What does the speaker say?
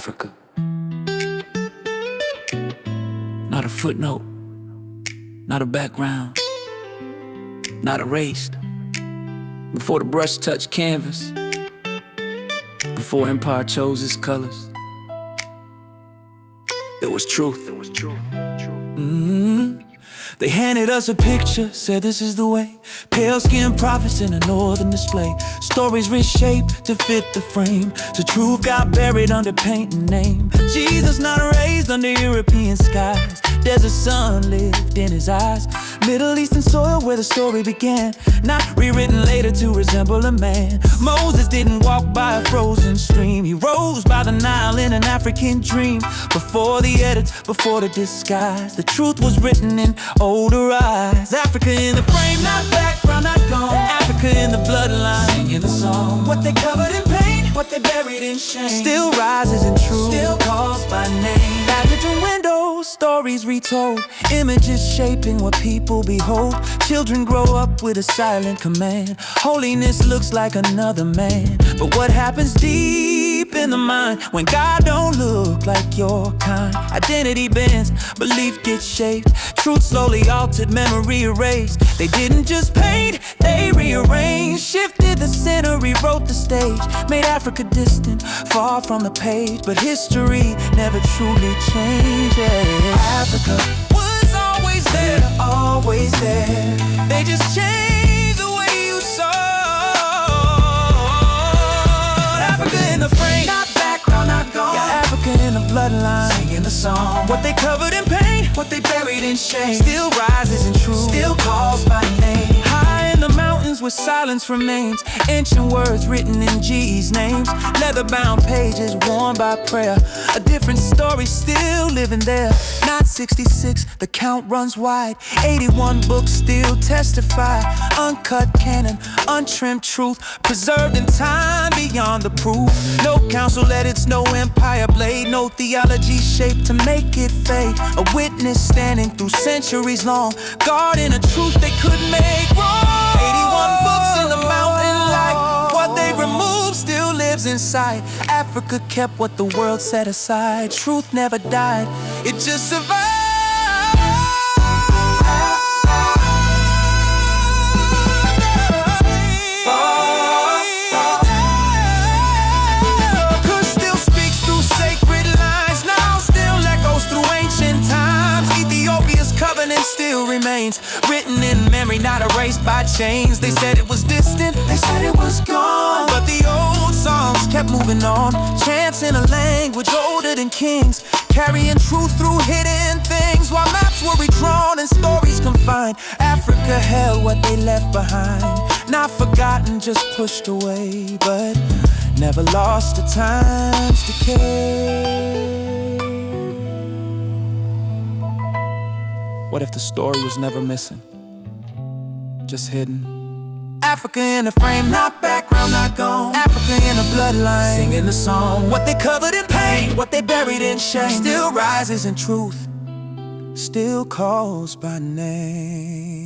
Africa. Not a footnote, not a background, not erased. Before the brush touched canvas, before empire chose its colors, it was truth. They handed us a picture, said this is the way. Pale-skinned prophets in a northern display. Stories reshaped to fit the frame. So truth got buried under paint and name. Jesus not raised under European skies. Desert sun lived in his eyes. Middle Eastern soil where the story began. Not rewritten later to resemble a man. Moses didn't walk by a frozen stream. He rose by the Nile in an African dream. Before the edits, before the disguise, the truth was written in older eyes. Africa in the frame, not background, not gone. Africa in the bloodline, singing the song. What they covered in pain, what they buried in shame, still rises in truth, still calls by name. Baggage and windows, stories retold, images shaping what people behold. Children grow up with a silent command. Holiness looks like another man. But what happens deep in the mind when God don't look like your kind? Identity bends, belief gets shaped. Truth slowly altered, memory erased. They didn't just paint, they rearranged. Shifted the center, rewrote the stage. Made Africa distant, far from the page. But history never truly changes. Africa was always there, always there. They just changed the way you saw. Africa in the frame, not background, not gone. Yeah, Africa in the bloodline, singing the song. What they covered in pain, what they buried in shame, still rises in truth, still calls by name. High in the mountains where silence remains. Ancient words written in G's names. Leather-bound pages worn by prayer. A different story still living there. Not 66, the count runs wide. 81 books still testify. Uncut canon, untrimmed truth, preserved in time beyond the proof. No council edits, no empire blade, no theology shaped to make it fade. A witness standing through centuries long, guarding a truth they couldn't make wrong. 81 books in the mountain light. What they removed still lives inside. Africa kept what the world set aside. Truth never died, it just survived. Kush still speaks through sacred lines. Now still echoes through ancient times. Ethiopia's covenant still remains, written in memory, not erased by chains. They said it was distant, they said it was gone, but the old songs kept moving on. Chants in a language older than kings, carrying truth through hidden things. While maps were redrawn and stories confined, Africa held what they left behind. Not forgotten, just pushed away, but never lost to time's decay. What if the story was never missing, just hidden? Africa in the frame, not background, not gone. Africa in the bloodline, singing the song. What they covered in pain, what they buried in shame, still rises in truth, still calls by name.